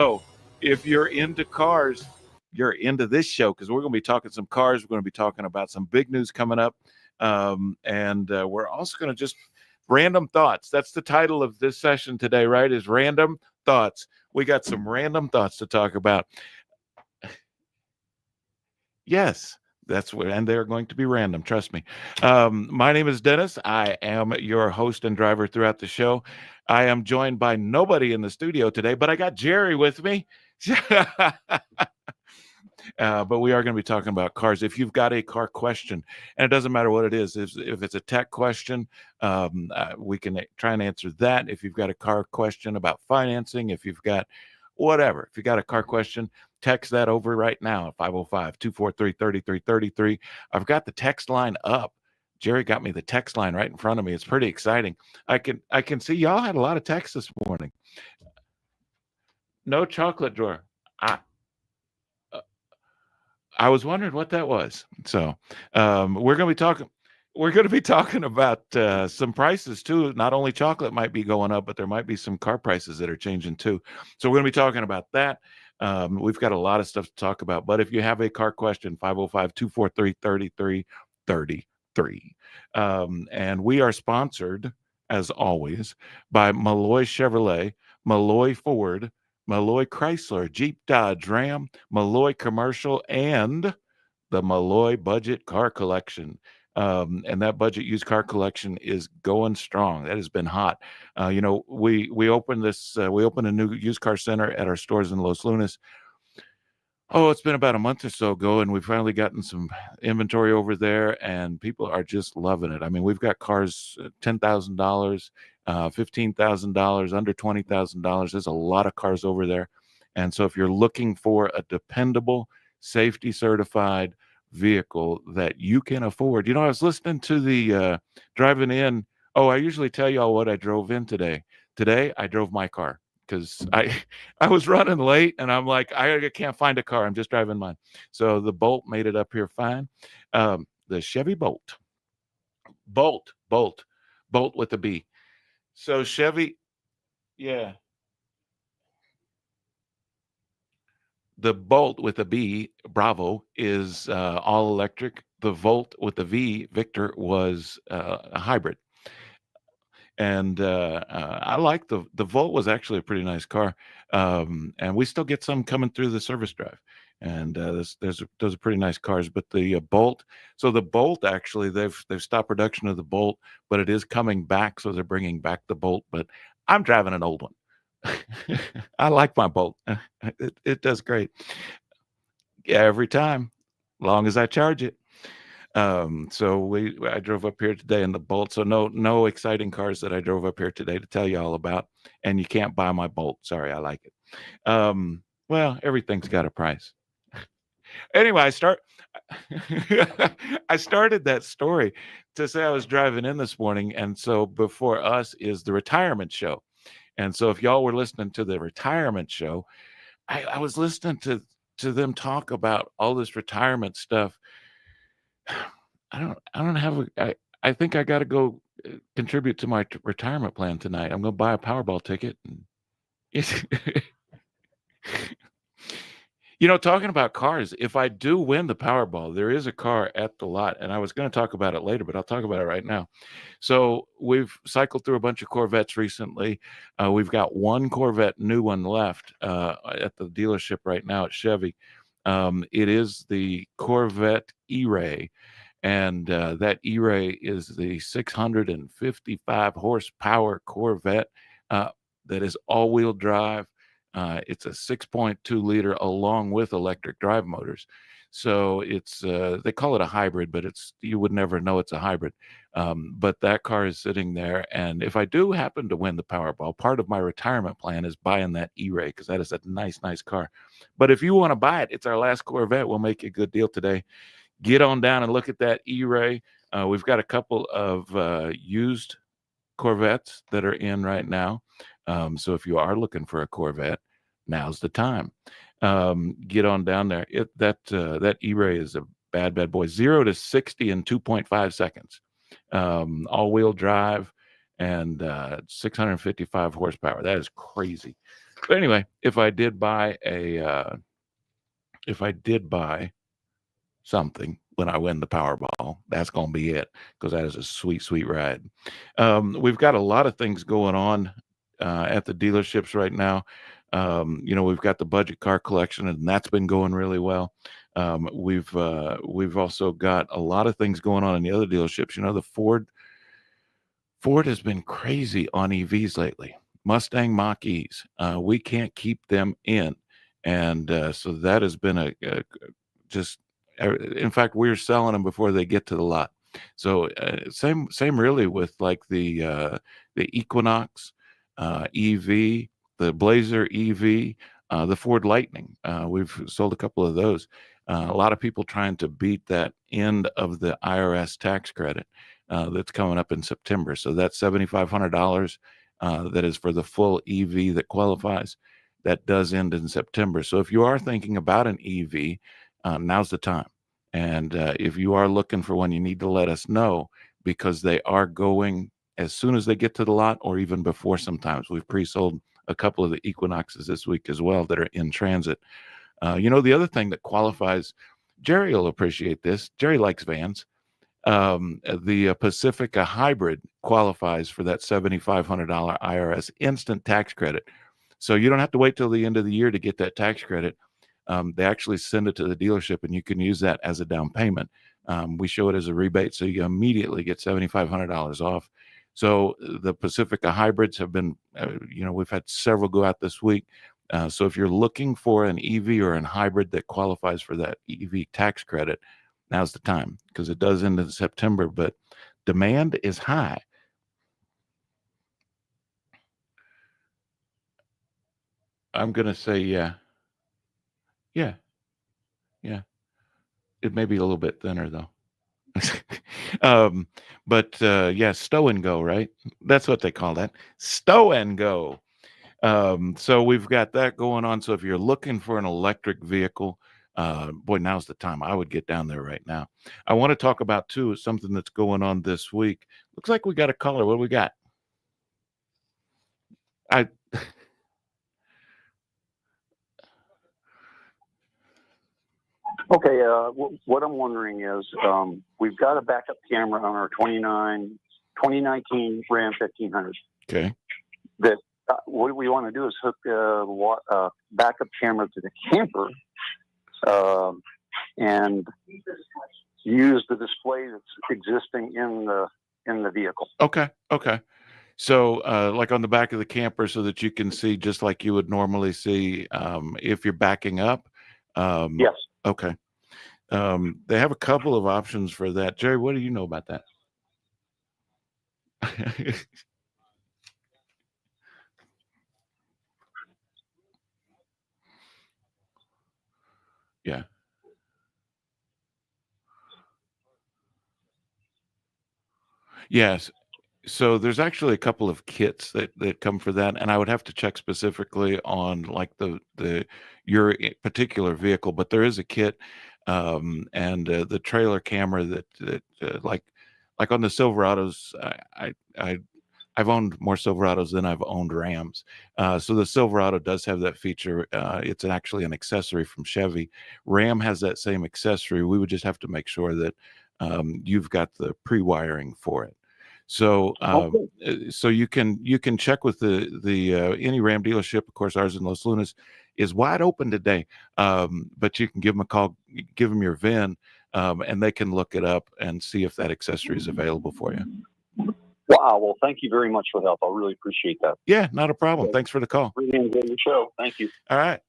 So if you're into cars, you're into this show because we're going to be talking some cars. We're going to be talking about some big news coming up. And we're also going to just random thoughts. That's the title of this session today, right? Is random thoughts. We got some random thoughts to talk about. Yes, that's what, and they're going to be random. Trust me. My name is Dennis. I am your host and driver throughout the show. I am joined by nobody in the studio today, but I got Jerry with me. But we are going to be talking about cars. If you've got a car question, and it doesn't matter what it is, if it's a tech question, we can try and answer that. If you've got a car question about financing, if you've got whatever, if you got a car question, text that over right now, 505-243-3333. I've got the text line up. Jerry got me the text line right in front of me. It's pretty exciting. I can see y'all had a lot of texts this morning. No chocolate drawer. I was wondering what that was. So we're going to be talking. We're going to be talking about some prices too. Not only chocolate might be going up, but there might be some car prices that are changing too. So we're going to be talking about that. We've got a lot of stuff to talk about. But if you have a car question, 505-243-3333. And we are sponsored, as always, by Melloy Chevrolet, Melloy Ford, Melloy Chrysler, Jeep Dodge Ram, Melloy Commercial, and the Melloy Budget Car Collection. And that budget used car collection is going strong. That has been hot. We opened we opened a new used car center at our stores in Los Lunas. Oh, it's been about a month or so ago, and we've finally gotten some inventory over there, and people are just loving it. I mean, we've got cars $10,000, $15,000, under $20,000. There's a lot of cars over there. And so if you're looking for a dependable, safety certified vehicle that you can afford, I was listening to the driving in. Oh, I usually tell y'all what I drove in today. Today, I drove my car because I was running late and I'm like, I can't find a car. I'm just driving mine. So the Bolt made it up here fine. The Chevy Bolt. Bolt with a B. So Chevy, yeah. The Bolt with a B, Bravo, is all electric. The Volt with a V, Victor, was a hybrid. And I like the Volt was actually a pretty nice car, and we still get some coming through the service drive. And those are pretty nice cars. But the Bolt, so the Bolt actually they've stopped production of the Bolt, but it is coming back. So they're bringing back the Bolt. But I'm driving an old one. I like my Bolt. It does great. Yeah, every time, long as I charge it. So I drove up here today in the Bolt. So no exciting cars that I drove up here today to tell you all about. And you can't buy my Bolt. Sorry, I like it. Well, everything's got a price. Anyway, I started that story to say I was driving in this morning, and so before us is the retirement show. And so if y'all were listening to the retirement show, I was listening to them talk about all this retirement stuff. I think I got to go contribute to my retirement plan tonight. I'm going to buy a Powerball ticket. Talking about cars, if I do win the Powerball, there is a car at the lot, and I was going to talk about it later, but I'll talk about it right now. So we've cycled through a bunch of Corvettes recently. We've got one Corvette, new one left at the dealership right now at Chevy. It is the Corvette E-Ray, and that E-Ray is the 655 horsepower Corvette that is all-wheel drive. It's a 6.2 liter along with electric drive motors. So it's they call it a hybrid, but you would never know it's a hybrid. But that car is sitting there, and if I do happen to win the Powerball, part of my retirement plan is buying that E-Ray because that is a nice car. But if you want to buy it, it's our last Corvette. We'll make you a good deal today. Get on down and look at that E-Ray. We've got a couple of used Corvettes that are in right now. So if you are looking for a Corvette, now's the time. Get on down there. That E-Ray is a bad boy. 0 to 60 in 2.5 seconds. All-wheel drive and 655 horsepower. That is crazy. But anyway, if I did buy something when I win the Powerball, that's going to be it, because that is a sweet, sweet ride. We've got a lot of things going on at the dealerships right now. We've got the budget car collection, and that's been going really well. We've also got a lot of things going on in the other dealerships. The Ford has been crazy on EVs lately. Mustang Mach-E's. We can't keep them in. And so that has been just, in fact, we're selling them before they get to the lot. So same really with like the Equinox EV, the Blazer EV, the Ford Lightning. We've sold a couple of those. A lot of people trying to beat that end of the IRS tax credit that's coming up in September. So that's $7,500 that is for the full EV that qualifies. That does end in September. So if you are thinking about an EV, now's the time. And if you are looking for one, you need to let us know, because they are going as soon as they get to the lot, or even before sometimes. We've pre-sold a couple of the Equinoxes this week as well that are in transit. The other thing that qualifies, Jerry will appreciate this. Jerry likes vans. The Pacifica Hybrid qualifies for that $7,500 IRS instant tax credit. So you don't have to wait till the end of the year to get that tax credit. They actually send it to the dealership, and you can use that as a down payment. We show it as a rebate, so you immediately get $7,500 off. So the Pacifica Hybrids have been, we've had several go out this week. So if you're looking for an EV or an hybrid that qualifies for that EV tax credit, now's the time, because it does end in September, but demand is high. I'm going to say, yeah. Yeah. Yeah. It may be a little bit thinner, though. But yeah, stow and go, right? That's what they call that. Stow and go. So we've got that going on. So if you're looking for an electric vehicle, boy, now's the time. I would get down there right now. I want to talk about, too, something that's going on this week. Looks like we got a caller. What do we got? I Okay, what I'm wondering is we've got a backup camera on our 2019 Ram 1500. Okay. That what we want to do is hook a backup camera to the camper and use the display that's existing in the vehicle. Okay. So, like on the back of the camper, so that you can see just like you would normally see if you're backing up. Yes. Okay. They have a couple of options for that. Jerry, what do you know about that? Yeah. Yes. So there's actually a couple of kits that come for that, and I would have to check specifically on like your particular vehicle, but there is a kit, and the trailer camera that like on the Silverados. I've owned more Silverados than I've owned Rams, so the Silverado does have that feature. It's actually an accessory from Chevy. Ram has that same accessory. We would just have to make sure that you've got the pre-wiring for it. So, so you can check with the any Ram dealership. Of course, ours in Los Lunas is wide open today. But you can give them a call, give them your VIN, and they can look it up and see if that accessory is available for you. Wow. Well, thank you very much for the help. I really appreciate that. Yeah, not a problem. Thanks for the call. Really enjoyed the show. Thank you. All right.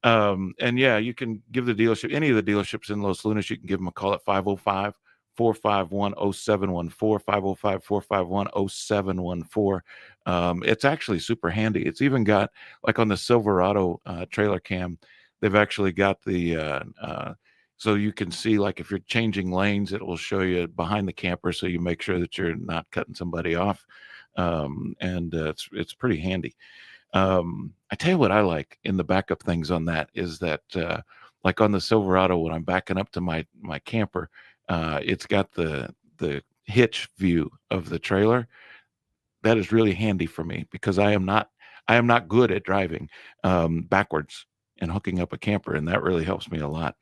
And yeah, you can give the dealership, any of the dealerships in Los Lunas, you can give them a call at 505 451 0714, 505 451 0714. It's actually super handy. It's even got, like on the Silverado trailer cam, they've actually got the, so you can see, like if you're changing lanes, it will show you behind the camper, so you make sure that you're not cutting somebody off. And it's pretty handy. I tell you what I like in the backup things on that is that, like on the Silverado, when I'm backing up to my camper, it's got the hitch view of the trailer. That is really handy for me, because I am not I am not good at driving backwards and hooking up a camper, and that really helps me a lot.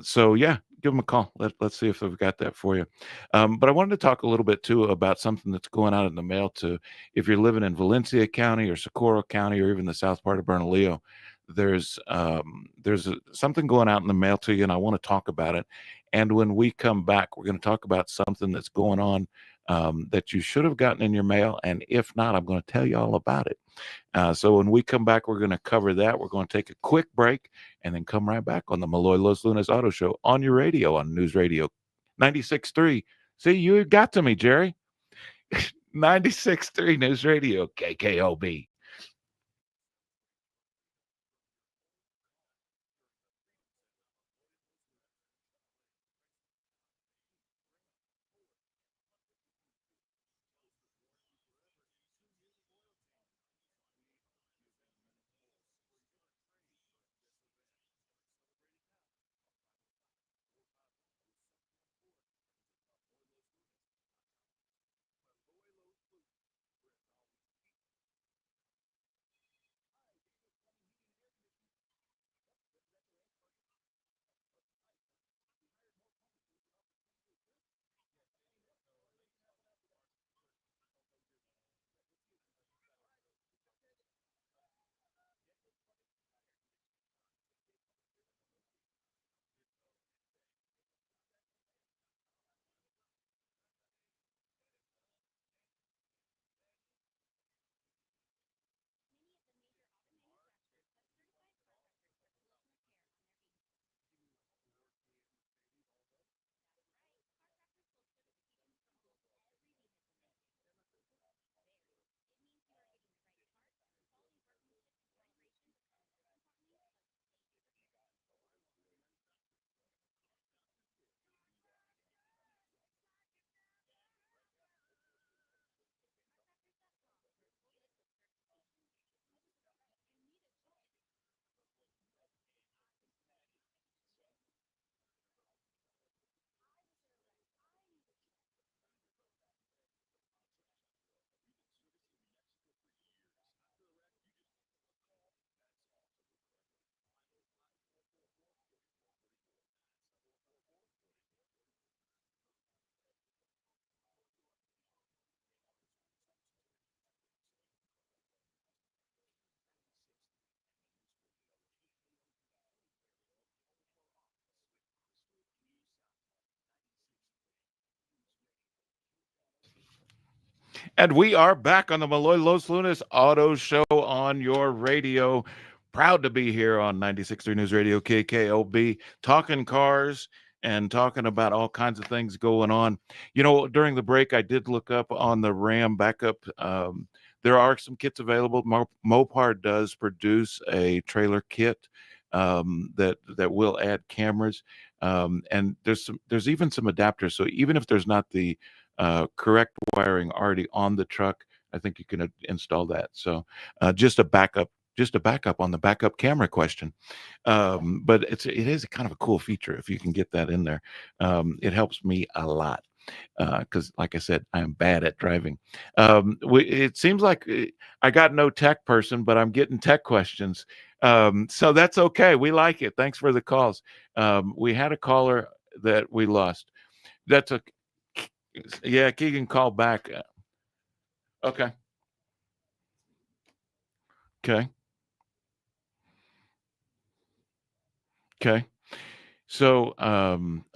So yeah, give them a call. Let's see if they've got that for you. But I wanted to talk a little bit too about something that's going out in the mail to if you're living in Valencia County or Socorro County or even the south part of Bernalillo. There's something going out in the mail to you, and I want to talk about it. And when we come back, we're going to talk about something that's going on that you should have gotten in your mail, and if not, I'm going to tell you all about it. So when we come back, we're going to cover that. We're going to take a quick break and then come right back on the Melloy Los Lunas Auto Show on your radio on News Radio 96.3. See, you got to me, Jerry. 96.3 News Radio, KKOB. And we are back on the Melloy Los Lunas Auto Show on your radio. Proud to be here on 96.3 News Radio KKOB, talking cars and talking about all kinds of things going on. You know, during the break, I did look up on the Ram backup. There are some kits available. Mopar does produce a trailer kit that will add cameras, and there's even some adapters. So even if there's not the correct wiring already on the truck, I think you can install that. So just a backup on the backup camera question. But it is kind of a cool feature if you can get that in there. It helps me a lot because, like I said, I am bad at driving. It seems like I got no tech person, but I'm getting tech questions. So that's okay. We like it. Thanks for the calls. We had a caller that we lost. That's a Yeah, Keegan called back. Okay. Okay. Okay. So,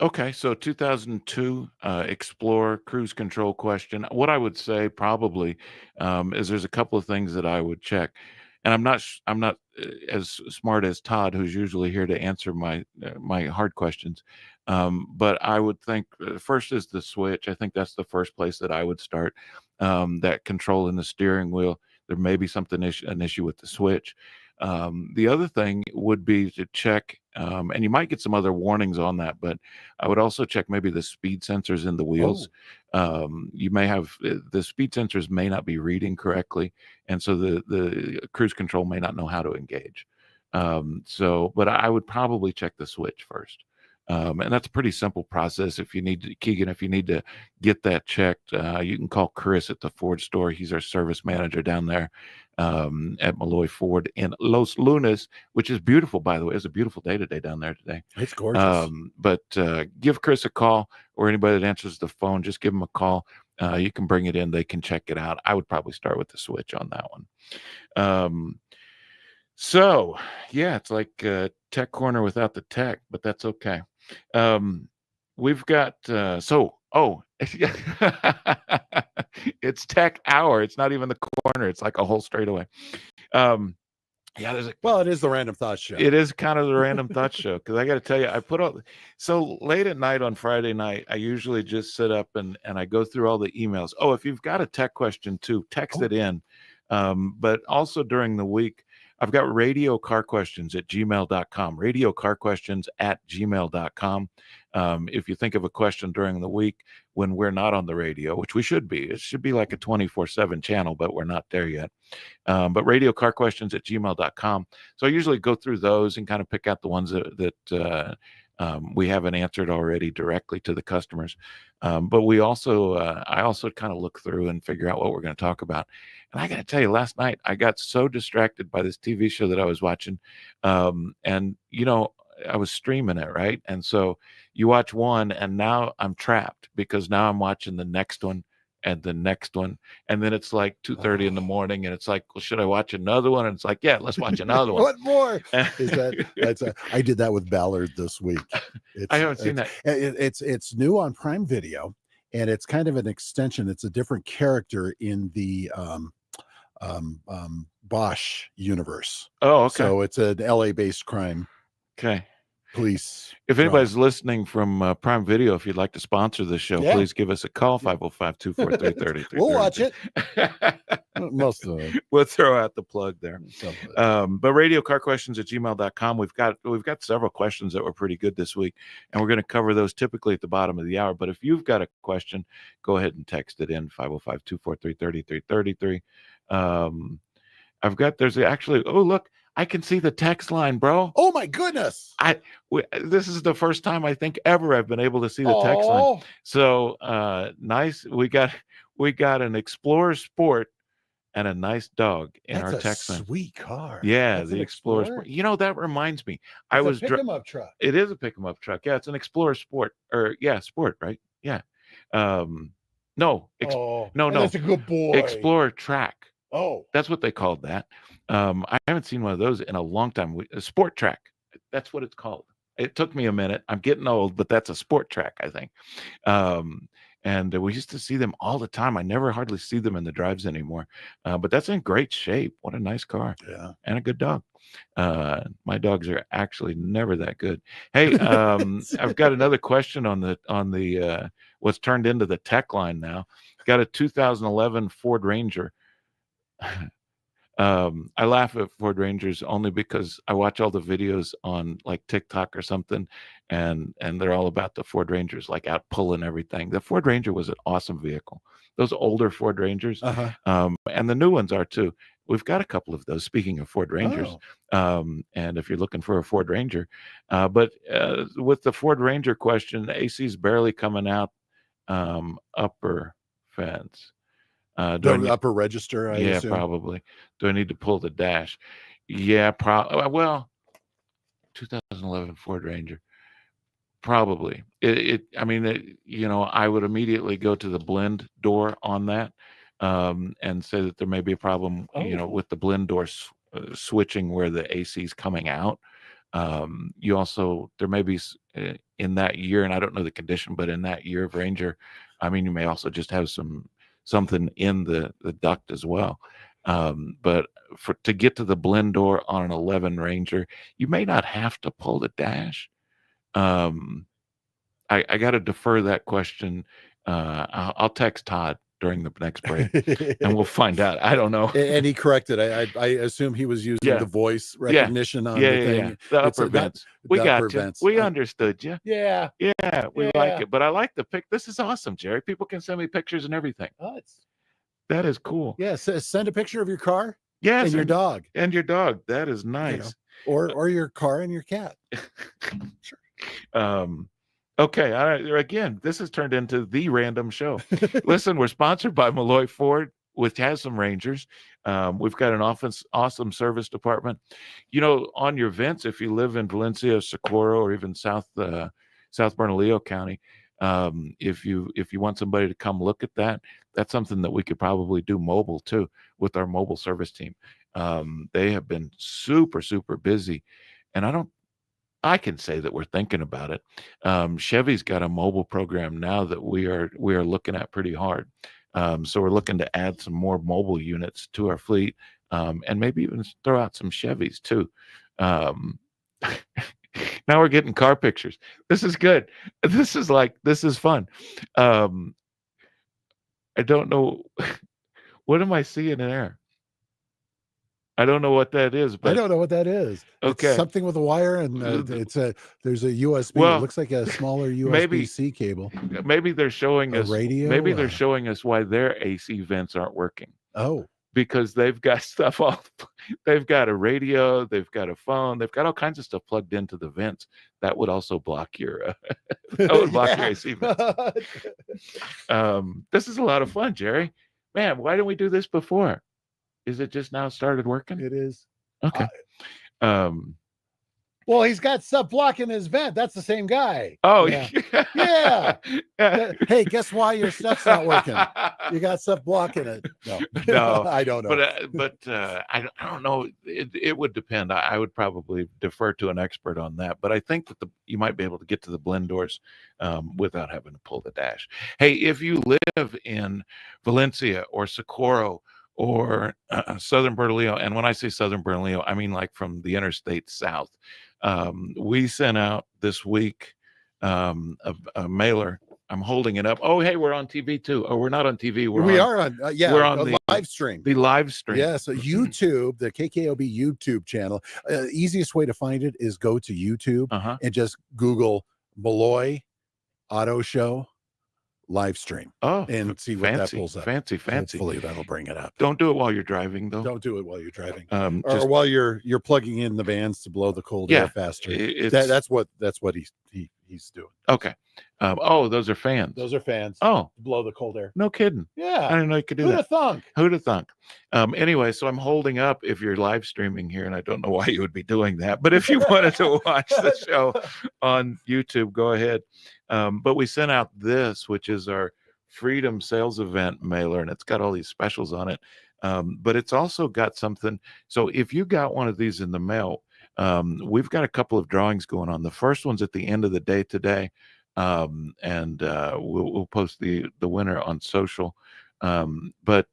okay. So 2002 Explorer cruise control question. What I would say probably is there's a couple of things that I would check, and I'm not as smart as Todd, who's usually here to answer my hard questions. But I would think first is the switch. I think that's the first place that I would start. That control in the steering wheel. There may be an issue with the switch. The other thing would be to check, and you might get some other warnings on that, but I would also check maybe the speed sensors in the wheels. You may have the speed sensors may not be reading correctly, and so the cruise control may not know how to engage. But I would probably check the switch first. And that's a pretty simple process. If you need to, Keegan, if you need to get that checked, you can call Chris at the Ford store. He's our service manager down there at Melloy Ford in Los Lunas, which is beautiful, by the way. It's a beautiful day today down there today. It's gorgeous. But give Chris a call, or anybody that answers the phone, just give them a call. You can bring it in. They can check it out. I would probably start with the switch on that one. So yeah, it's like Tech Corner without the tech, but that's okay. We've got it's Tech Hour. It's not even the corner. It's like a whole straightaway. Yeah, it is the Random Thoughts Show. It is kind of the Random Thoughts Show, because I got to tell you, I put all so late at night on Friday night. I usually just sit up and I go through all the emails. Oh, if you've got a tech question too, text it in. But also during the week, I've got radiocarquestions@gmail.com, radiocarquestions@gmail.com. If you think of a question during the week when we're not on the radio, which we should be, it should be like a 24/7 channel, but we're not there yet. But radiocarquestions@gmail.com. So I usually go through those and kind of pick out the ones that we haven't answered already directly to the customers. But we also, I also kind of look through and figure out what we're going to talk about. And I got to tell you, last night I got so distracted by this TV show that I was watching. And, you know, I was streaming it, right? And so you watch one, and now I'm trapped because now I'm watching the next one and the next one. And then it's like 2:30 in the morning, and it's like, well, should I watch another one? And it's like, yeah, let's watch another one. What more? I did that with Ballard this week. I haven't seen that. It's new on Prime Video, and it's kind of an extension. It's a different character in the Bosch universe. Oh, okay. So it's an LA-based crime. Okay. Police. If anybody's listening from Prime Video, if you'd like to sponsor the show, please give us a call, 505-243-3333. We'll watch it. Most of it. We'll throw out the plug there. But radiocarquestions@gmail.com. We've got several questions that were pretty good this week, and we're going to cover those typically at the bottom of the hour. But if you've got a question, go ahead and text it in, 505-243-3333. There's actually, oh, look, I can see the text line, bro. Oh my goodness. This is the first time I think ever I've been able to see the text line. So nice. We got an Explorer Sport and a nice dog in our text line. Sweet car. Yeah, the Explorer Sport. You know, that reminds me. It's a pick-em-up truck. It is a pick-em-up truck. Yeah, it's an Explorer Sport. Sport, right? Yeah. No. That's a good boy. Explorer Track. Oh, that's what they called that. I haven't seen one of those in a long time. A Sport Track. That's what it's called. It took me a minute. I'm getting old, but that's a Sport Track, I think. And we used to see them all the time. I never hardly see them in the drives anymore. But that's in great shape. What a nice car. Yeah. And a good dog. My dogs are actually never that good. Hey, I've got another question on the what's turned into the tech line now. Got a 2011 Ford Ranger. I laugh at Ford Rangers only because I watch all the videos on like TikTok or something, and they're all about the Ford Rangers, like out pulling everything. The Ford Ranger was an awesome vehicle. Those older Ford Rangers, and the new ones are too. We've got a couple of those. Speaking of Ford Rangers, and if you're looking for a Ford Ranger, but with the Ford Ranger question, the AC is barely coming out. Upper fence. The upper register, I assume. Probably. Do I need to pull the dash? Yeah, probably. Well, 2011 Ford Ranger. Probably. I mean, I would immediately go to the blend door on that, and say that there may be a problem, with the blend door switching where the AC is coming out. You also, there may be in that year, and I don't know the condition, but in that year of Ranger, I mean, you may also just have something in the duct as well. But to get to the blend door on an 11 Ranger, you may not have to pull the dash. I got to defer that question. I'll text Todd during the next break and we'll find out. I don't know. And he corrected. I assume he was using the voice recognition on the thing. Yeah. The upper vents. We got you. We understood you. Yeah. Yeah. We like it. But I like the pic. This is awesome, Jerry. People can send me pictures and everything. That is cool. Yeah. Send a picture of your car. Yes. And your dog. And your dog. That is nice. Or your car and your cat. Sure. Um, okay. Again, this has turned into the random show. Listen, we're sponsored by Melloy Ford, which has some Rangers. We've got an awesome service department. On your vents, if you live in Valencia, Socorro, or even South Bernalillo County, if you want somebody to come look at that, that's something that we could probably do mobile too with our mobile service team. They have been super, super busy, and I can say that we're thinking about it. Chevy's got a mobile program now that we are looking at pretty hard. So we're looking to add some more mobile units to our fleet, and maybe even throw out some Chevys too. Um, now we're getting car pictures. This is good. This is fun. Um, I don't know what am I seeing in there. I don't know what that is, I but don't know what that is. It's okay. something with a wire, and there's a USB. It Well, looks like a smaller maybe USB-C cable. maybe they're showing A us maybe radio. they're showing us why their AC vents aren't working Oh, because they've got stuff all they've got a radio, they've got a phone, they've got all kinds of stuff plugged into the vents that would also block your that would block your yeah. AC vents. This is a lot of fun, Jerry. Man, why didn't we do this before? Is it just now started working? It is. Okay. Um Well, he's got stuff blocking his vent. That's the same guy. oh Yeah. Yeah. Hey, guess why your stuff's not working? You got stuff blocking it. No, No, I don't know. I don't know. It would depend. I would probably defer to an expert on that. But I think that you might be able to get to the blend doors without having to pull the dash. Hey, if you live in Valencia or Socorro or Southern Bernalillo, and when I say Southern Bernalillo, I mean like from the interstate south. We sent out this week a mailer. I'm holding it up. Oh, hey, we're on TV too. Oh, we're not on TV. We are on, we're on a live stream. The live stream. Yeah, so YouTube, the KKOB YouTube channel. Easiest way to find it is go to YouTube and just Google Melloy Auto Show live stream. Oh, and see what that pulls up. Fancy. Hopefully that'll bring it up. Don't do it while you're driving, though. Don't do it while you're driving, or while you're plugging in the bands to blow the cold air faster. That's what he's doing. Okay. Those are fans. Those are fans. Oh, to blow the cold air. No kidding. Yeah, I didn't know you could do that. Who'd have thunk? Anyway, so I'm holding up. If you're live streaming here, and I don't know why you would be doing that, but if you wanted to watch the show on YouTube, go ahead. But we sent out this, which is our Freedom Sales Event mailer, and it's got all these specials on it. But it's also got something. So if you got one of these in the mail, we've got a couple of drawings going on. The first one's at the end of the day today, and we'll post the winner on social. But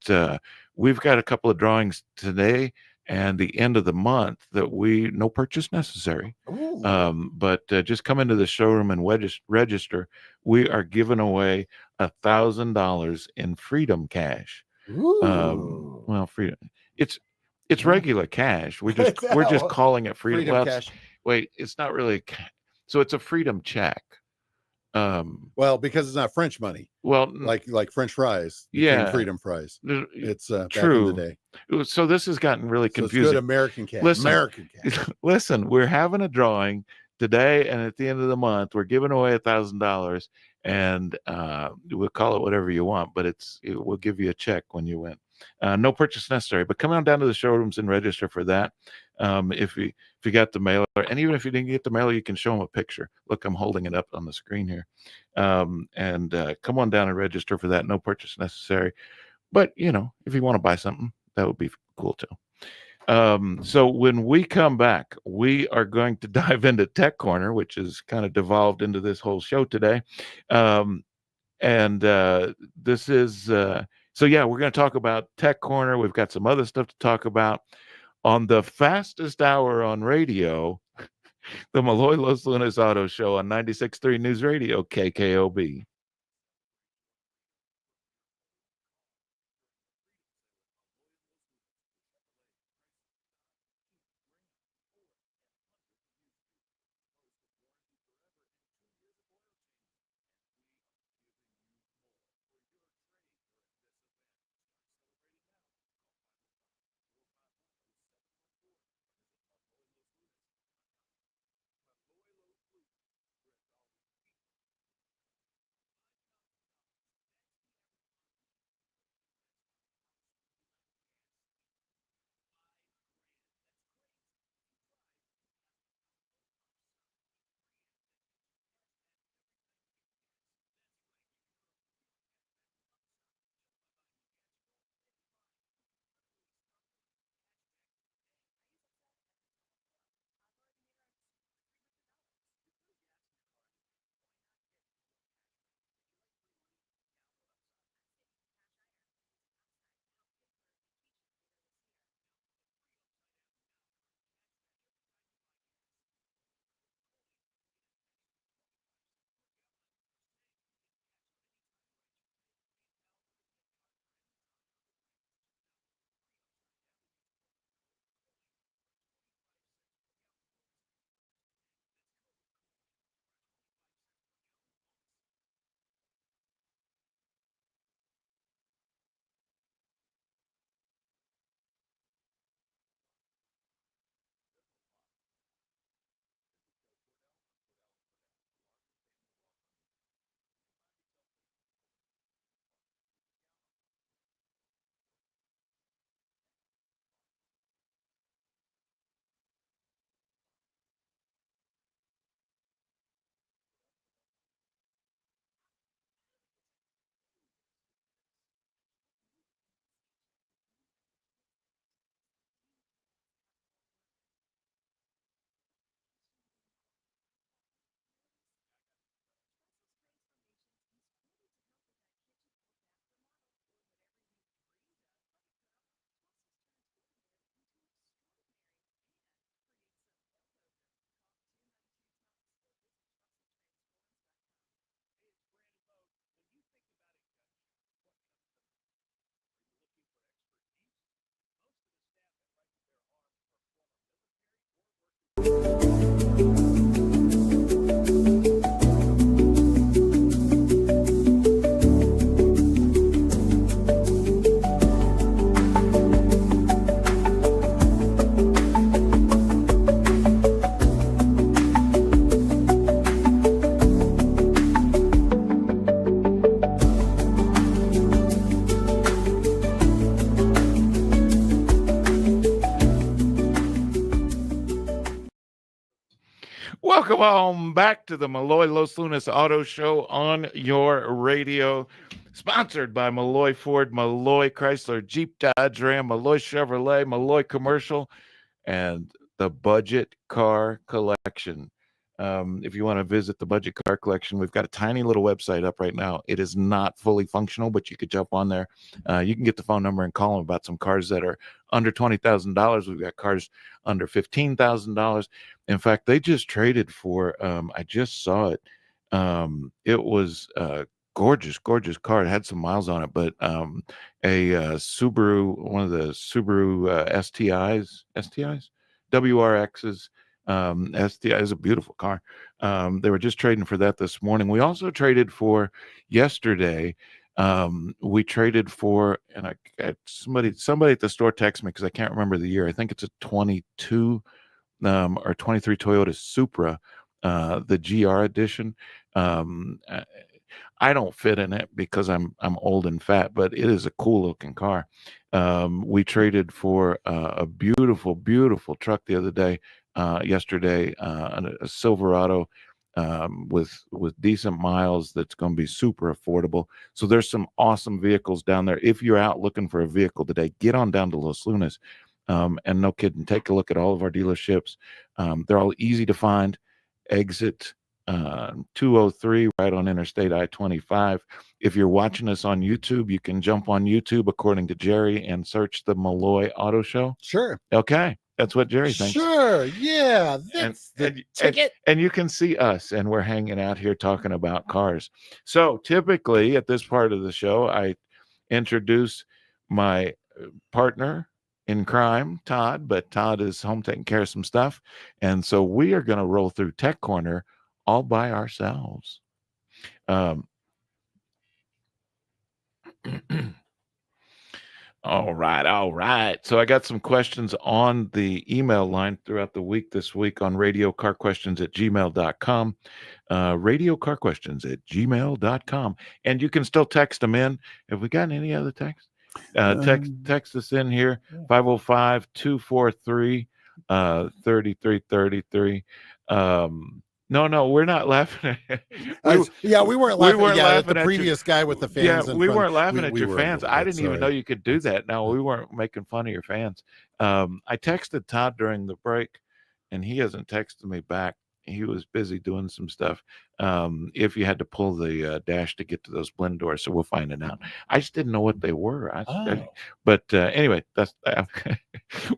we've got a couple of drawings today and the end of the month that no purchase necessary. But just come into the showroom and register. We are giving away $1,000 in Freedom Cash. Well, Freedom. It's regular cash. We're just calling it Freedom Cash. Wait, it's not really. So it's a Freedom check. Well, because it's not French money. Well, like French fries. Freedom fries. It's true. Back in the day. So this has gotten really confusing. It's good American cash. Listen, we're having a drawing today, and at the end of the month, we're giving away $1,000, and we'll call it whatever you want, but we'll give you a check when you win. No purchase necessary, but come on down to the showrooms and register for that. If you got the mailer, and even if you didn't get the mailer, you can show them a picture. Look, I'm holding it up on the screen here. And come on down and register for that. No purchase necessary. But if you want to buy something, that would be cool too. So when we come back, we are going to dive into Tech Corner, which is kind of devolved into this whole show today. This is so yeah, we're going to talk about Tech Corner. We've got some other stuff to talk about on the fastest hour on radio, the Melloy Los Lunes Auto Show on 96.3 News Radio, KKOB. Welcome on back to the Melloy Los Lunas Auto Show on your radio. Sponsored by Melloy Ford, Melloy Chrysler, Jeep Dodge Ram, Melloy Chevrolet, Melloy Commercial, and the Budget Car Collection. If you want to visit the Budget Car Collection, we've got a tiny little website up right now. It is not fully functional, but you could jump on there. You can get the phone number and call them about some cars that are under $20,000. We've got cars under $15,000. In fact, they just traded for, I just saw it. It was gorgeous car. It had some miles on it, but a Subaru, one of the Subaru STIs, WRXs. STI is a beautiful car. They were just trading for that this morning. We also traded for yesterday. We traded for, and I got somebody at the store text me because I can't remember the year. I think it's a 22 or 23 Toyota Supra, the GR edition. I don't fit in it because I'm old and fat, but it is a cool looking car. We traded for a beautiful truck the other day, yesterday, a Silverado with decent miles that's going to be super affordable. So there's some awesome vehicles down there. If you're out looking for a vehicle today, get on down to Los Lunas. And no kidding, take a look at all of our dealerships. They're all easy to find. Exit 203 right on Interstate I-25. If you're watching us on YouTube, you can jump on YouTube according to Jerry and search the Melloy Auto Show. Sure. Okay. That's what Jerry thinks. Sure. Yeah. That's the ticket. And you can see us, and we're hanging out here talking about cars. So typically at this part of the show, I introduce my partner in crime, Todd, but Todd is home taking care of some stuff. And so we are going to roll through Tech Corner all by ourselves. All right. So I got some questions on the email line throughout the week this week on radiocarquestions@gmail.com. Radiocarquestions@gmail.com. And you can still text them in. Have we gotten any other text? Text us in here, 505-243-3333. No, we're not laughing at we weren't laughing, laughing at the previous guy with the fans. Yeah, we weren't laughing at your fans. I didn't even sorry. know you could do that. No, we weren't making fun of your fans. I texted Todd during the break, and he hasn't texted me back. He was busy doing some stuff. If you had to pull the dash to get to those blend doors, so we'll find it out. I just didn't know what they were. But anyway, that's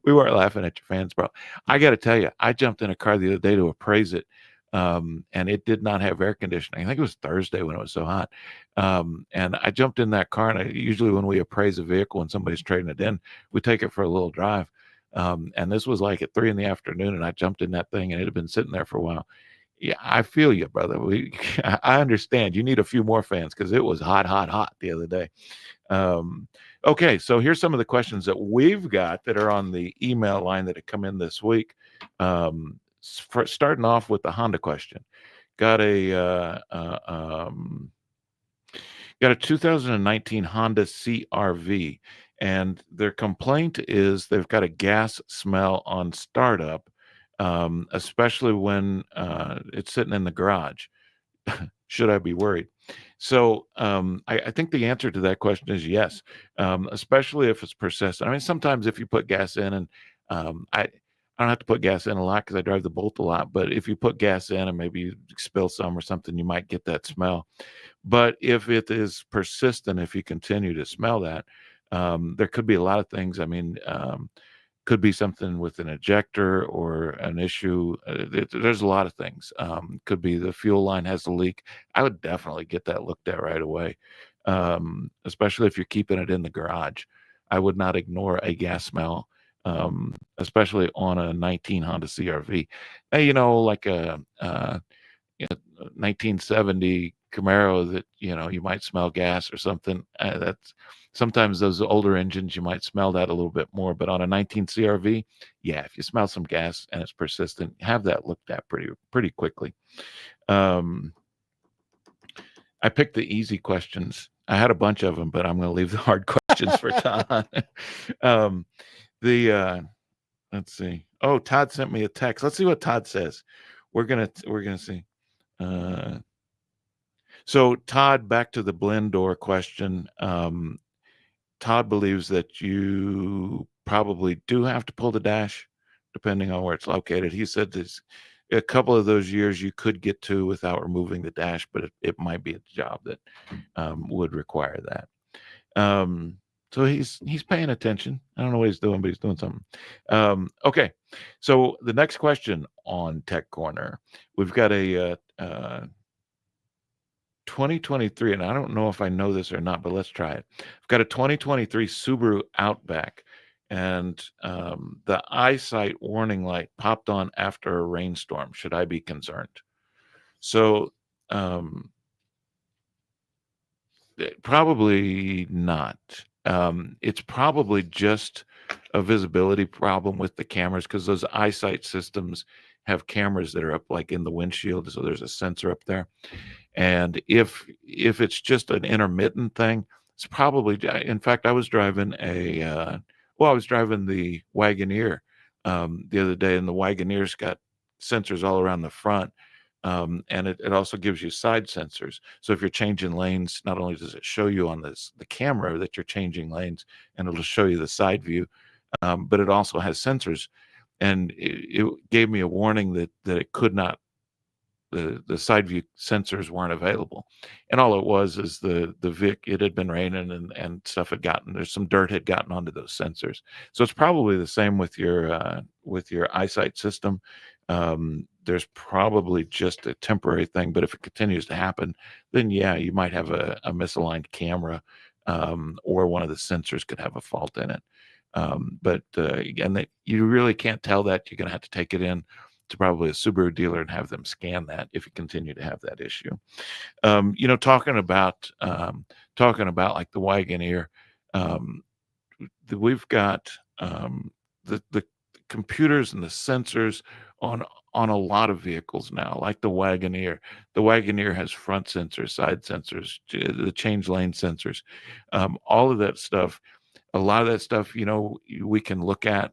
we weren't laughing at your fans, bro. I got to tell you, I jumped in a car the other day to appraise it. And it did not have air conditioning. I think it was Thursday when it was so hot. And I jumped in that car, and usually when we appraise a vehicle and somebody's trading it in, we take it for a little drive. And this was like at 3 p.m, and I jumped in that thing, and it had been sitting there for a while. Yeah, I feel you, brother. I understand. You need a few more fans because it was hot the other day. Okay, so here's some of the questions that we've got that are on the email line that have come in this week. Starting off with the Honda question. Got a 2019 Honda CR-V, and their complaint is they've got a gas smell on startup, especially when it's sitting in the garage. Should I be worried? So I think the answer to that question is yes, especially if it's persistent. I mean, sometimes if you put gas in, and I don't have to put gas in a lot because I drive the Bolt a lot, but if you put gas in and maybe you spill some or something, you might get that smell. But if it is persistent, if you continue to smell that, there could be a lot of things. I mean, could be something with an ejector or an issue. There's a lot of things. Could be the fuel line has a leak. I would definitely get that looked at right away, especially if you're keeping it in the garage. I would not ignore a gas smell, especially on a 19 Honda CR-V. Like a 1970 Camaro that, you might smell gas or something. That's sometimes those older engines, you might smell that a little bit more, but on a 19 CR-V, yeah, if you smell some gas and it's persistent, have that looked at pretty quickly. I picked the easy questions. I had a bunch of them, but I'm going to leave the hard questions for Todd. Let's see. Oh, Todd sent me a text. Let's see what Todd says. we're gonna see. So Todd, back to the blend door question. Todd believes that you probably do have to pull the dash, depending on where it's located. He said there's a couple of those years you could get to without removing the dash, but it might be a job that would require that. So he's paying attention. I don't know what he's doing, but he's doing something. Okay, so the next question on Tech Corner, we've got a 2023, and I don't know if I know this or not, but let's try it. I've got a 2023 Subaru Outback, and the eyesight warning light popped on after a rainstorm. Should I be concerned? So probably not. It's probably just a visibility problem with the cameras, because those eyesight systems have cameras that are up like in the windshield, so there's a sensor up there. And if it's just an intermittent thing, it's probably, in fact, I was driving the Wagoneer the other day, and the Wagoneer's got sensors all around the front. And it also gives you side sensors. So if you're changing lanes, not only does it show you on the camera that you're changing lanes, and it'll show you the side view, but it also has sensors. And it gave me a warning that it could not, the side view sensors weren't available. And all it was is the Vic, it had been raining and stuff had gotten, there's some dirt had gotten onto those sensors. So it's probably the same with your eyesight system. There's probably just a temporary thing, but if it continues to happen, then yeah, you might have a misaligned camera, or one of the sensors could have a fault in it. But again, you really can't tell that. You're going to have to take it in to probably a Subaru dealer and have them scan that if you continue to have that issue. Talking about like the Wagoneer, we've got the computers and the sensors on a lot of vehicles now, like the Wagoneer. The Wagoneer has front sensors, side sensors, the change lane sensors, all of that stuff. A lot of that stuff, we can look at,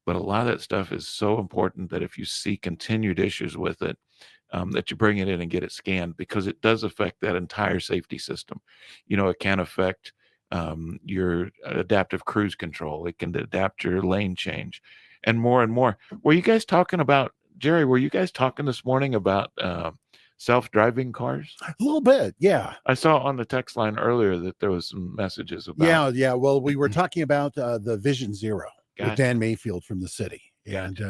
but a lot of that stuff is so important that if you see continued issues with it, that you bring it in and get it scanned, because it does affect that entire safety system. It can affect your adaptive cruise control. It can adapt your lane change, and more and more. Were you guys talking about, Jerry, were you guys talking this morning about self-driving cars? A little bit, yeah. I saw on the text line earlier that there was some messages about. Yeah. Well, we were talking about the Vision Zero with Dan Mayfield from the city, and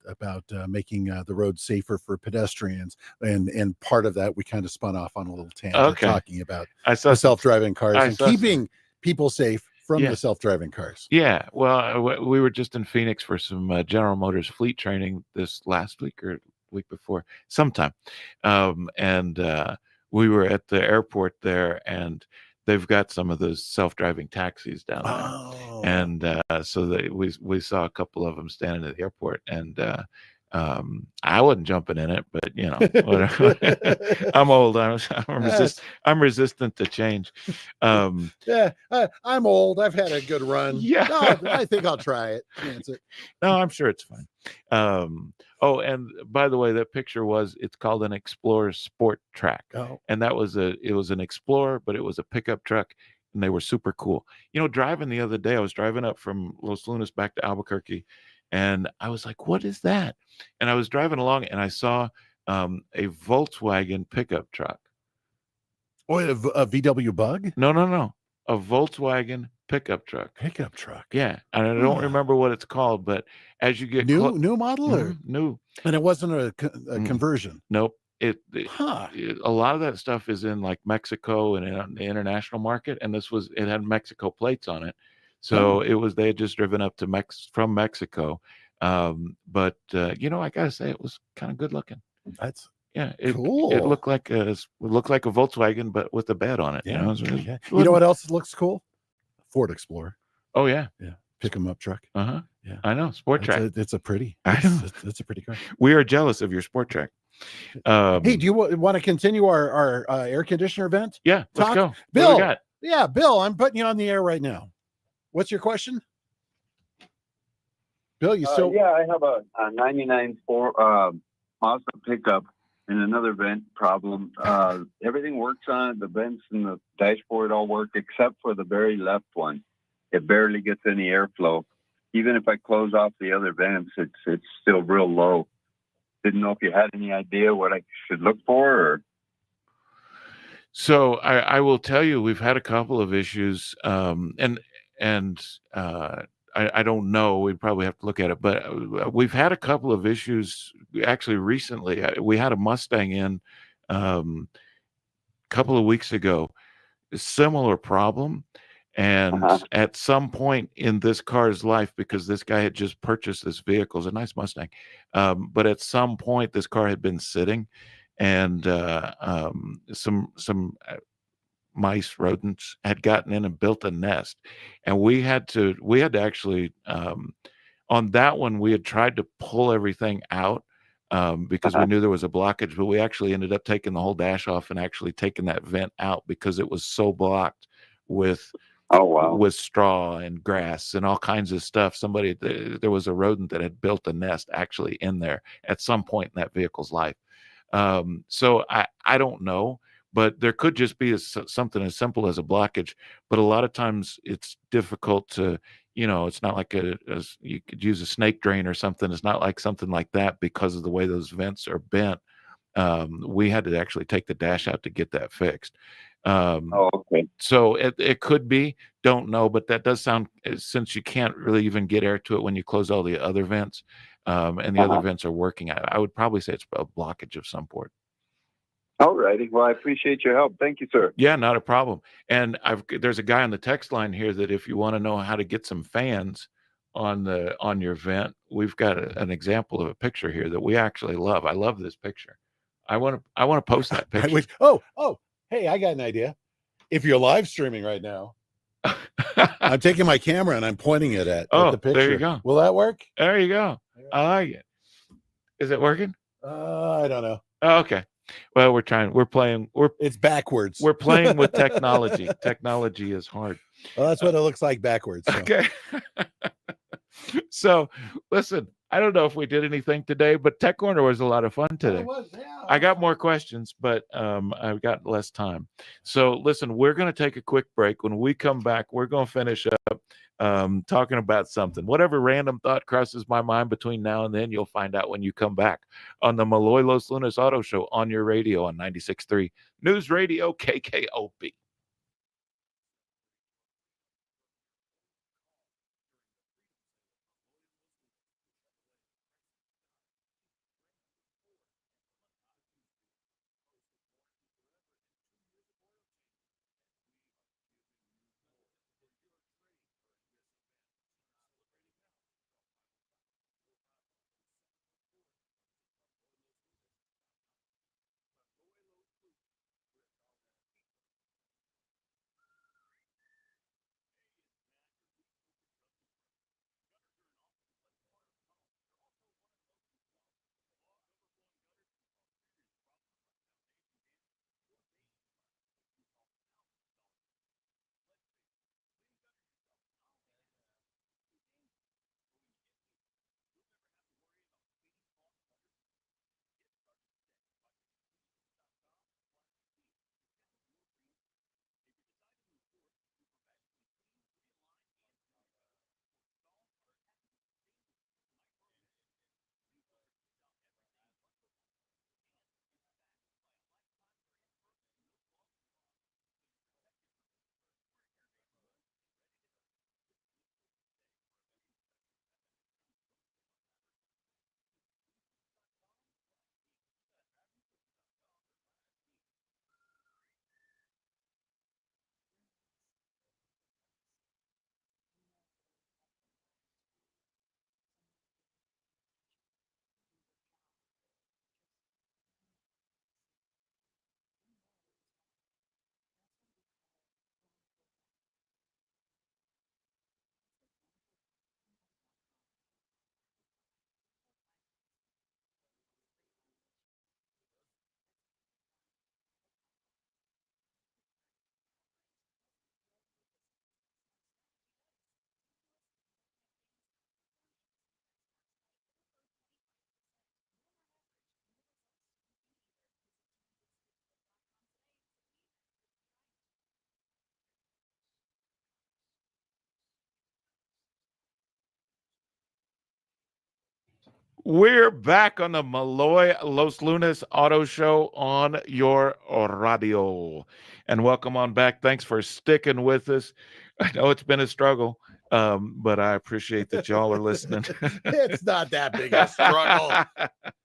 about making the road safer for pedestrians, and part of that we kind of spun off on a little tangent, talking about the self-driving cars and keeping people safe from the self-driving cars. Yeah, well, we were just in Phoenix for some General Motors fleet training this last week or week before, sometime, and we were at the airport there, and they've got some of those self-driving taxis down there, and so we saw a couple of them standing at the airport, and I wasn't jumping in it, but I'm old. I'm resistant to change. I'm old. I've had a good run. Yeah, no, I think I'll try it. Chance it. No, I'm sure it's fine. And by the way, that picture it's called an Explorer Sport Track. And it was an Explorer, but it was a pickup truck, and they were super cool. Driving the other day, I was driving up from Los Lunas back to Albuquerque, and I was like, what is that? And I was driving along, and I saw a Volkswagen pickup truck. Oh, a VW Bug? No. A Volkswagen pickup truck. Pickup truck. Yeah. And I don't remember what it's called, but as you get new model or new. And it wasn't a conversion. Nope. A lot of that stuff is in like Mexico and in the international market, and it had Mexico plates on it. So they had just driven up to from Mexico. But I gotta say, it was kind of good looking. That's cool. It looked like a Volkswagen, but with a bed on it. Yeah. You know what else looks cool? Ford Explorer. Oh yeah. Pick 'em up truck. Yeah. I know. Sport track. It's a pretty car. We are jealous of your sport track. Hey, do you want to continue our air conditioner event? Yeah, let's go. Bill. What do we got? Yeah, Bill, I'm putting you on the air right now. What's your question? Bill, you still? I have a 99 Mazda pickup and another vent problem. Everything works on it. The vents and the dashboard all work except for the very left one. It barely gets any airflow. Even if I close off the other vents, it's still real low. Didn't know if you had any idea what I should look for. Or... So I will tell you, we've had a couple of issues, and I don't know. We'd probably have to look at it, but we've had a couple of issues actually recently. We had a Mustang in a couple of weeks ago, a similar problem. And at some point in this car's life, because this guy had just purchased this vehicle, it's a nice Mustang, but at some point this car had been sitting, and some mice, rodents had gotten in and built a nest, and we had to actually, on that one we had tried to pull everything out, because we knew there was a blockage, but we actually ended up taking the whole dash off and actually taking that vent out because it was so blocked with with straw and grass and all kinds of stuff. There was a rodent that had built a nest actually in there at some point in that vehicle's life. So I don't know, but there could just be something as simple as a blockage. But a lot of times it's difficult to, it's not like you could use a snake drain or something. It's not like something like that because of the way those vents are bent. We had to actually take the dash out to get that fixed. okay. So it could be, don't know, but that does sound, since you can't really even get air to it when you close all the other vents, and the other vents are working, I would probably say it's a blockage of some sort. All righty. Well, I appreciate your help. Thank you, sir. Yeah, not a problem. And there's a guy on the text line here that if you want to know how to get some fans on your vent, we've got an example of a picture here that we actually love. I love this picture. I want to post that picture. Hey, I got an idea. If you're live streaming right now, I'm taking my camera and I'm pointing it at the picture. There you go. Will that work? There you go. I like it. Is it working? I don't know. Oh, okay. Well, it's backwards. We're playing with technology. Technology is hard. Well, that's what it looks like backwards. So. Okay. So listen, I don't know if we did anything today, but Tech Corner was a lot of fun today. I got more questions, but I've got less time. So listen, we're going to take a quick break. When we come back, we're going to finish up talking about something. Whatever random thought crosses my mind between now and then, you'll find out when you come back on the Melloy Los Lunas Auto Show on your radio on 96.3 News Radio KKOP. We're back on the Melloy Los Lunas Auto Show on your radio. And welcome on back. Thanks for sticking with us. I know it's been a struggle, but I appreciate that y'all are listening. It's not that big a struggle.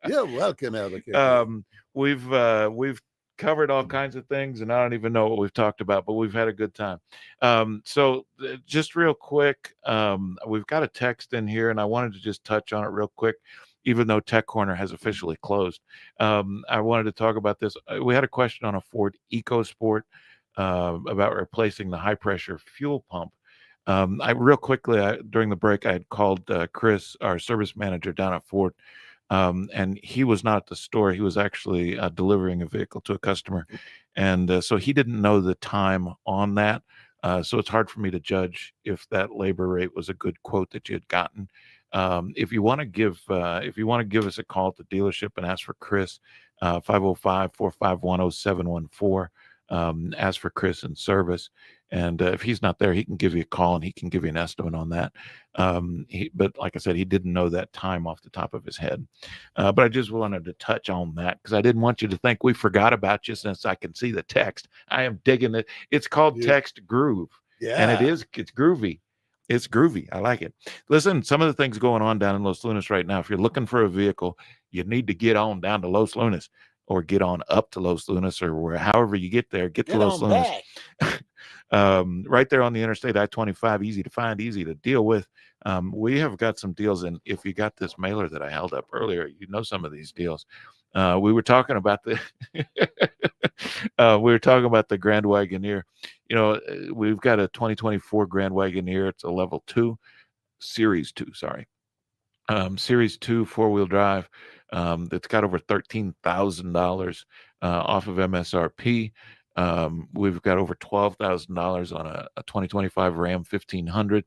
You're welcome, Albuquerque. We've covered all kinds of things, and I don't even know what we've talked about, but we've had a good time. So just real quick, we've got a text in here, and I wanted to just touch on it real quick, even though Tech Corner has officially closed. I wanted to talk about this. We had a question on a Ford EcoSport about replacing the high pressure fuel pump. Real quickly, during the break, I had called Chris, our service manager down at Ford, and he was not at the store. He was actually delivering a vehicle to a customer, and so he didn't know the time on that. So it's hard for me to judge if that labor rate was a good quote that you had gotten. If you want to give us a call at the dealership and ask for Chris, 505-451-0714. Ask for Chris in service, and if he's not there, he can give you a call and he can give you an estimate on that. But like I said, he didn't know that time off the top of his head. But I just wanted to touch on that because I didn't want you to think we forgot about you, since I can see the text. I am digging it. It's called Text Groove. Yeah. And it's groovy. It's groovy. I like it. Listen, some of the things going on down in Los Lunas right now, if you're looking for a vehicle, you need to get on down to Los Lunas, or get on up to Los Lunas, or however you get there, get to Los Lunas. Right there on the interstate I-25, easy to find, easy to deal with. We have got some deals, and if you got this mailer that I held up earlier, you know some of these deals. We were talking about the Grand Wagoneer. You know, we've got a 2024 Grand Wagoneer. It's a level 2, Series 2, sorry. Series 2 4-wheel drive. That's got over $13,000 off of MSRP. We've got over $12,000 on a 2025 Ram 1500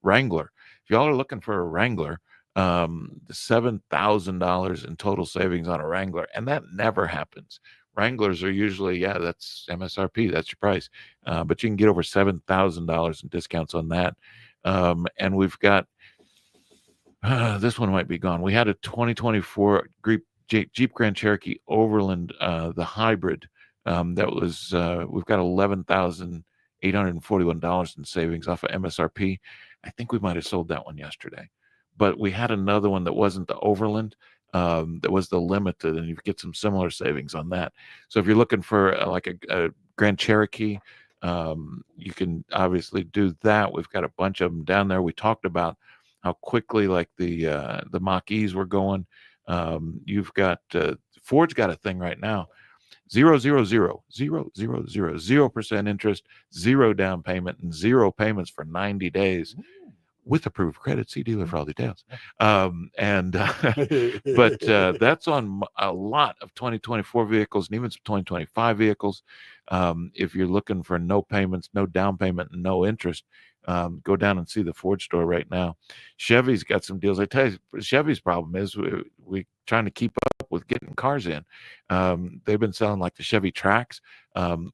Wrangler. If y'all are looking for a Wrangler, $7,000 in total savings on a Wrangler, and that never happens. Wranglers are usually, that's MSRP, that's your price, but you can get over $7,000 in discounts on that. And we've got this one might be gone. We had a 2024 Jeep Grand Cherokee Overland, the hybrid. That was we've got $11,841 in savings off of MSRP. I think we might have sold that one yesterday, but we had another one that wasn't the Overland, that was the limited, and you get some similar savings on that. So if you're looking for like a Grand Cherokee, you can obviously do that. We've got a bunch of them down there. We talked about how quickly like the Mach-E's were going. You've got Ford's got a thing right now, 0% interest, 0 down payment, and 0 payments for 90 days with approved credit. See dealer for all details. But that's on a lot of 2024 vehicles and even some 2025 vehicles. If you're looking for no payments, no down payment, and no interest, go down and see the Ford store right now. Chevy's got some deals. I tell you, Chevy's problem is we trying to keep up with getting cars in. They've been selling like the Chevy Trax.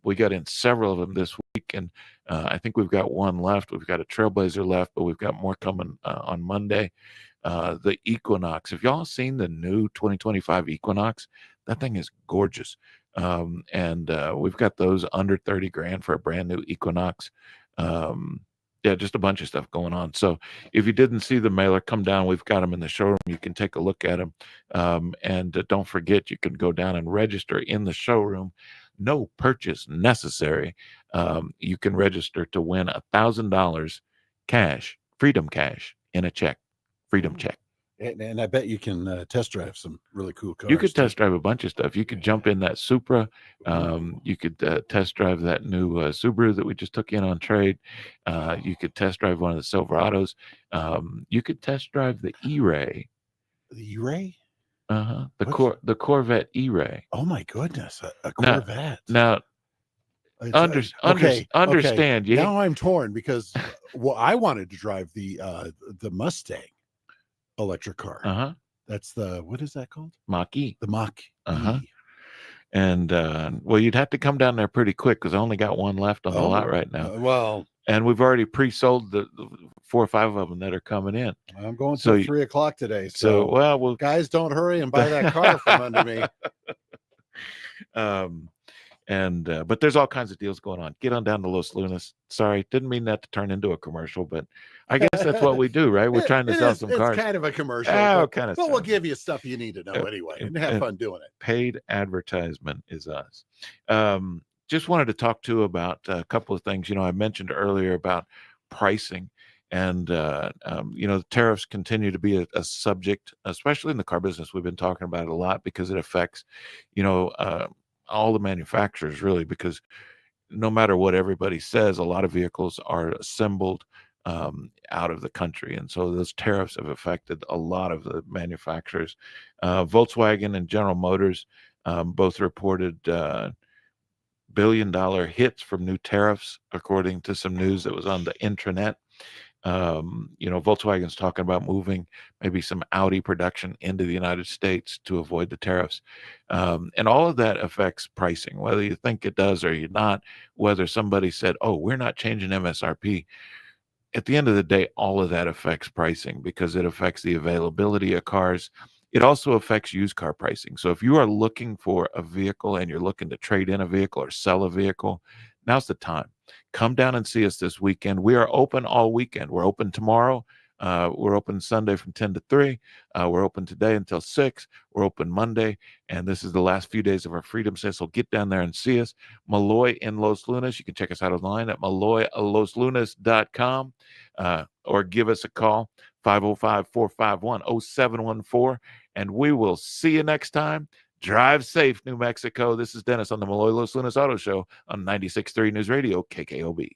We got in several of them this week, and I think we've got one left. We've got a Trailblazer left, but we've got more coming on Monday. The Equinox. If y'all seen the new 2025 Equinox, that thing is gorgeous. And we've got those under 30 grand for a brand new Equinox. Just a bunch of stuff going on. So if you didn't see the mailer, come down. We've got them in the showroom. You can take a look at them. And don't forget, you can go down and register in the showroom. No purchase necessary. You can register to win $1,000 cash, freedom cash in a check, freedom check. And I bet you can test drive some really cool cars. You could test drive a bunch of stuff. You could jump in that Supra. You could test drive that new Subaru that we just took in on trade. You could test drive one of the Silverados. You could test drive the E-Ray. The E-Ray? The Corvette E-Ray. Oh my goodness, a Corvette. Now understand. Now I'm torn because I wanted to drive the Mustang electric car. That's the, what is that called? Mach-E. The Mach-E. And well, you'd have to come down there pretty quick because I only got one left on the lot right now. Well, and we've already pre-sold the 4 or 5 of them that are coming in. I'm going So till 3 o'clock today. So, well, we'll guys, don't hurry and buy that car from under me. But there's all kinds of deals going on. Get on down to Los Lunas. Sorry, didn't mean that to turn into a commercial, but I guess that's what we do, right? We're trying to sell some cars. It's kind of a commercial, but we'll give you stuff you need to know anyway, and have fun doing it. Paid advertisement is us. Just wanted to talk to about a couple of things. I mentioned earlier about pricing, and the tariffs continue to be a subject, especially in the car business. We've been talking about it a lot because it affects, all the manufacturers, really, because no matter what everybody says, a lot of vehicles are assembled out of the country. And so those tariffs have affected a lot of the manufacturers. Volkswagen and General Motors both reported billion-dollar hits from new tariffs, according to some news that was on the intranet. Volkswagen's talking about moving maybe some Audi production into the United States to avoid the tariffs. And all of that affects pricing, whether you think it does or you're not, whether somebody said, oh, we're not changing MSRP. At the end of the day, all of that affects pricing because it affects the availability of cars. It also affects used car pricing. So if you are looking for a vehicle and you're looking to trade in a vehicle or sell a vehicle, now's the time. Come down and see us this weekend. We are open all weekend. We're open tomorrow. We're open Sunday from 10 to 3. We're open today until 6. We're open Monday. And this is the last few days of our Freedom Sale. So get down there and see us. Melloy in Los Lunas. You can check us out online at melloyloslunas.com or give us a call, 505-451-0714. And we will see you next time. Drive safe, New Mexico. This is Dennis on the Melloy Los Lunas Auto Show on 96.3 News Radio, KKOB.